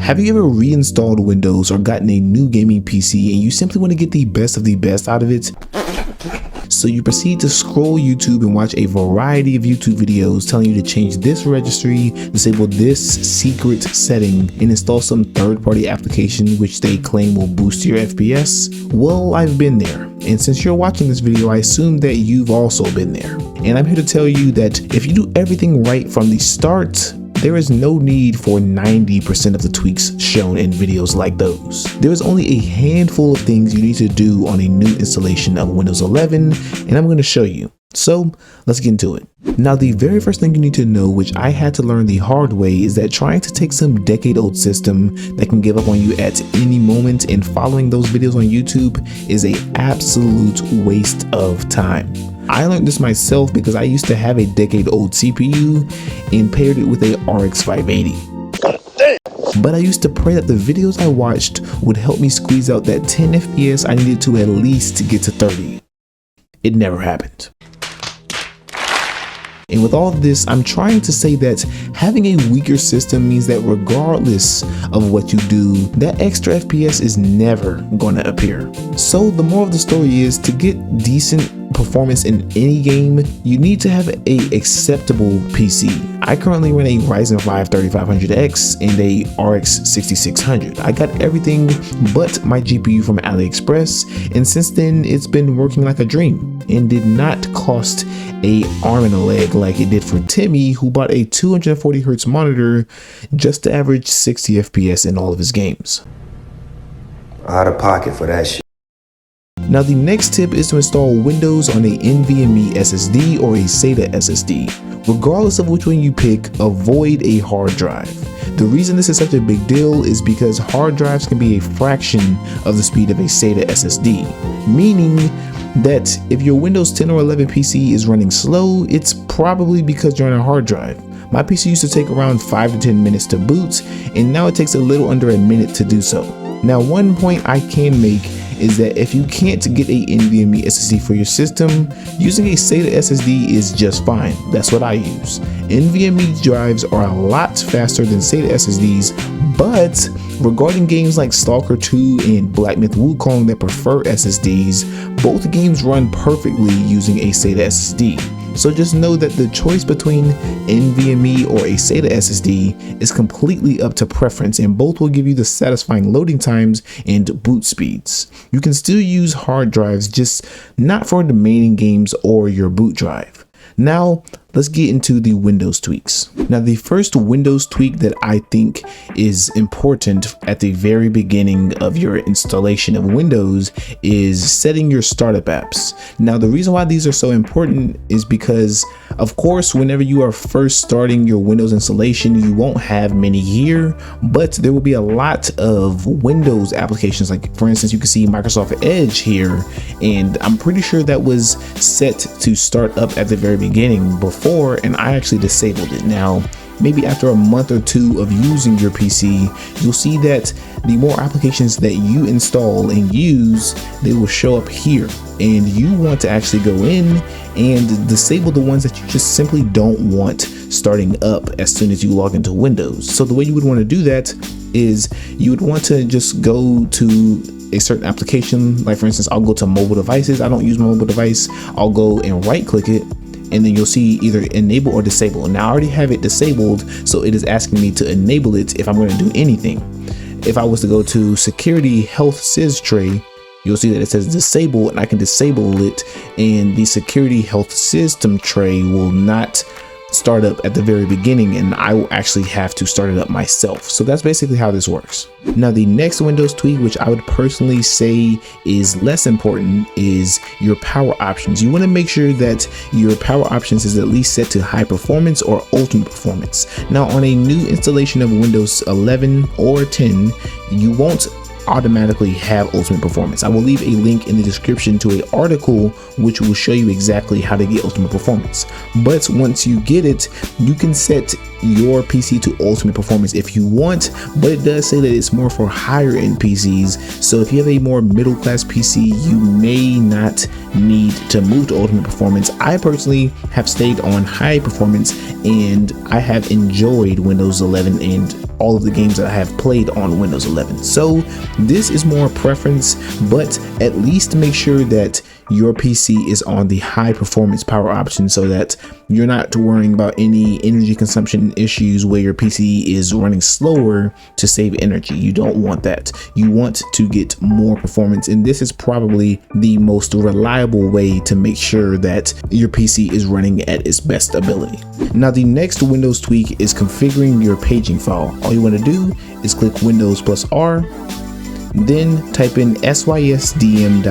Have you ever reinstalled Windows or gotten a new gaming PC and you simply want to get the best of the best out of it? So you proceed to scroll YouTube and watch a variety of YouTube videos telling you to change this registry, disable this secret setting, and install some third-party application which they claim will boost your FPS? Well, I've been there, and since you're watching this video, I assume that you've also been there. And I'm here to tell you that if you do everything right from the start, there is no need for 90% of the tweaks shown in videos like those. There is only a handful of things you need to do on a new installation of Windows 11, and I'm going to show you. So let's get into it. Now, the very first thing you need to know, which I had to learn the hard way, is that trying to take some decade-old system that can give up on you at any moment and following those videos on YouTube is an absolute waste of time. I learned this myself because I used to have a decade-old CPU and paired it with a RX 580. But I used to pray that the videos I watched would help me squeeze out that 10 FPS I needed to at least get to 30. It never happened. And with all of this, I'm trying to say that having a weaker system means that regardless of what you do, that extra FPS is never going to appear. So the moral of the story is, to get decent performance in any game, you need to have a acceptable PC. I currently run a Ryzen 5 3500X and a RX 6600. I got everything but my GPU from AliExpress, and since then it's been working like a dream and did not cost an arm and a leg like it did for Timmy, who bought a 240Hz monitor just to average 60 FPS in all of his games. Out of pocket for that shit. Now, the next tip is to install Windows on a NVMe SSD or a SATA SSD. Regardless of which one you pick, avoid a hard drive. The reason this is such a big deal is because hard drives can be a fraction of the speed of a SATA SSD, meaning that if your Windows 10 or 11 PC is running slow, it's probably because you're on a hard drive. My PC used to take around 5 to 10 minutes to boot, and now it takes a little under a minute to do so. Now, one point I can make is that if you can't get a NVMe SSD for your system, using a SATA SSD is just fine. That's what I use. NVMe drives are a lot faster than SATA SSDs, but regarding games like Stalker 2 and Black Myth Wukong that prefer SSDs, both games run perfectly using a SATA SSD. So just know that the choice between NVMe or a SATA SSD is completely up to preference, and both will give you the satisfying loading times and boot speeds. You can still use hard drives, just not for the main games or your boot drive. Now, let's get into the Windows tweaks. Now, the first Windows tweak that I think is important at the very beginning of your installation of Windows is setting your startup apps. Now, the reason why these are so important is because, of course, whenever you are first starting your Windows installation, you won't have many here, but there will be a lot of Windows applications. Like, for instance, you can see Microsoft Edge here, and I'm pretty sure that was set to start up at the very beginning before, and I actually disabled it. Now, maybe after a month or two of using your PC, you'll see that the more applications that you install and use, they will show up here, and you want to actually go in and disable the ones that you just simply don't want starting up as soon as you log into Windows. So the way you would want to do that is you would want to just go to a certain application. Like, for instance, I'll go to mobile devices. I don't use my mobile device. I'll go and right click it, and then you'll see either enable or disable. Now, I already have it disabled, so it is asking me to enable it if I'm going to do anything. If I was to go to security health sys tray, you'll see that it says disable, and I can disable it, and the security health system tray will not start up at the very beginning, and I will actually have to start it up myself. So that's basically how this works. Now, the next Windows tweak, which I would personally say is less important, is your power options. You want to make sure that your power options is at least set to high performance or ultimate performance. Now, on a new installation of Windows 11 or 10, you won't automatically have ultimate performance. I will leave a link in the description to an article which will show you exactly how to get ultimate performance. But once you get it, you can set your PC to ultimate performance if you want, but it does say that it's more for higher end PCs. So if you have a more middle class PC, you may not need to move to ultimate performance. I personally have stayed on high performance, and I have enjoyed Windows 11 and all of the games that I have played on Windows 11. So this is more preference, but at least make sure that your PC is on the high performance power option so that you're not worrying about any energy consumption issues where your PC is running slower to save energy. You don't want that. You want to get more performance, and this is probably the most reliable way to make sure that your PC is running at its best ability. Now, the next Windows tweak is configuring your paging file. All you want to do is click Windows plus R, then type in sysdm.cpl.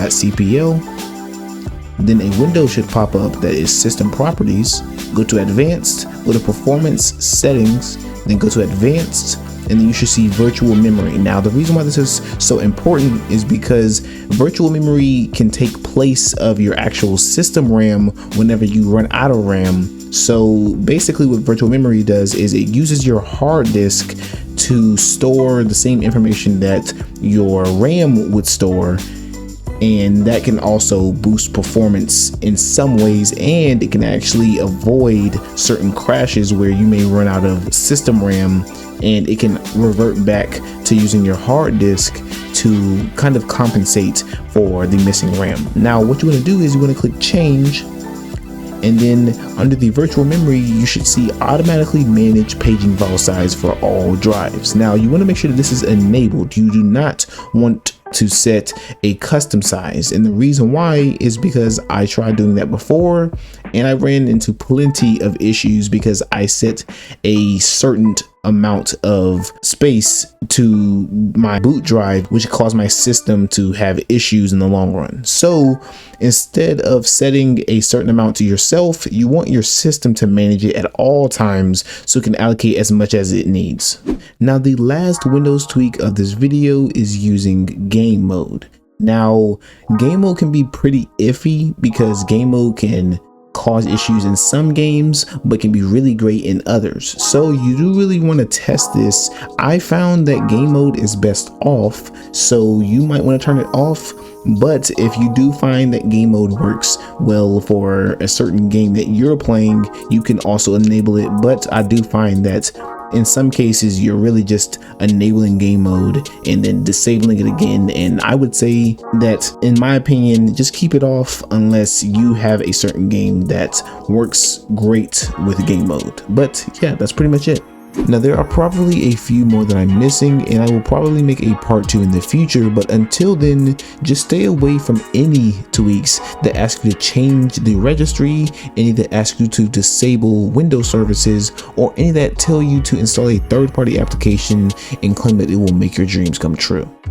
Then a window should pop up that is System Properties. Go to Advanced, go to Performance Settings, then go to Advanced, and then you should see Virtual Memory. Now, the reason why this is so important is because virtual memory can take place of your actual system RAM whenever you run out of RAM. So basically what virtual memory does is it uses your hard disk to store the same information that your RAM would store, and that can also boost performance in some ways, and it can actually avoid certain crashes where you may run out of system RAM, and it can revert back to using your hard disk to kind of compensate for the missing RAM. Now what you want to do is you want to click Change, and then under the virtual memory you should see automatically manage paging file size for all drives. Now you want to make sure that this is enabled. You do not want to set a custom size, and the reason why is because I tried doing that before and I ran into plenty of issues because I set a certain amount of space to my boot drive, which caused my system to have issues in the long run. So instead of setting a certain amount to yourself, you want your system to manage it at all times so it can allocate as much as it needs. Now, the last Windows tweak of this video is using game mode. Now, game mode can be pretty iffy because game mode can cause issues in some games but can be really great in others, so you do really want to test this. I found that game mode is best off, so you might want to turn it off, but if you do find that game mode works well for a certain game that you're playing, you can also enable it. But I do find that in some cases you're really just enabling game mode and then disabling it again, and I would say that, in my opinion, just keep it off unless you have a certain game that works great with game mode. But yeah, that's pretty much it. Now, there are probably a few more that I'm missing, and I will probably make a part 2 in the future, but until then, just stay away from any tweaks that ask you to change the registry, any that ask you to disable Windows services, or any that tell you to install a third-party application and claim that it will make your dreams come true.